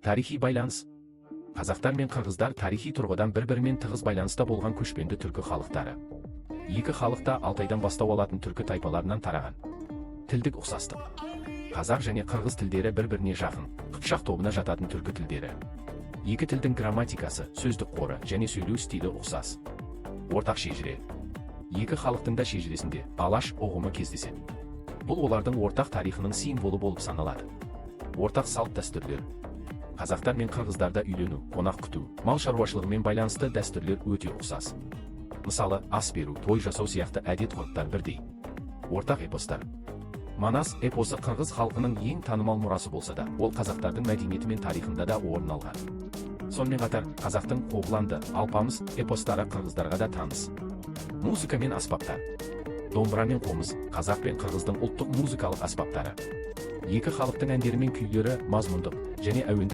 Тарихи байланыс. Қазақтар мен қырғыздар тарихи тұрғыдан бір-бірімен тығыз байланыста болған көшпенді түркі халықтары. Екі халықта Алтайдан бастау алатын түркі тайпаларынан тараған. Тілдік ұқсастық. Қазақ және қырғыз тілдері бір-біріне жақын, қыпшақ тобына жататын түркі тілдері. Екі тілдің грамматикасы, сөздік қоры және сөйлеу стилі ұқсас. Ортақ шежіре. Екі халықтың да шежіресінде алаш ұғымы кездеседі. Бұл олардың ортақ тарихының символы болып саналады. Ортақ салт дәстүрлер. Қазақтар мен қырғыздарда үйлену, қонақ күту, мал шаруашылығымен байланысты дәстүрлер өте ұқсас. Мысалы, ас беру, той жасау сияқты әдет-ғұрыптар бірдей. Ортақ эпостар. Манас эпосы қырғыз халқының ең танымал мұрасы болса да, ол қазақтардың мәдениеті мен тарихында да орын алған. Сонымен қатар, қазақтың Қобыланды, Алпамыс эпостары қырғыздарға да таныс. Музыка мен аспаптар. Домбыра мен қомыз, қазақ пен қырғыздың ұлттық музыкалық аспаптары. Екі халықтың әндері мен күйлері мазмұндық және әуенді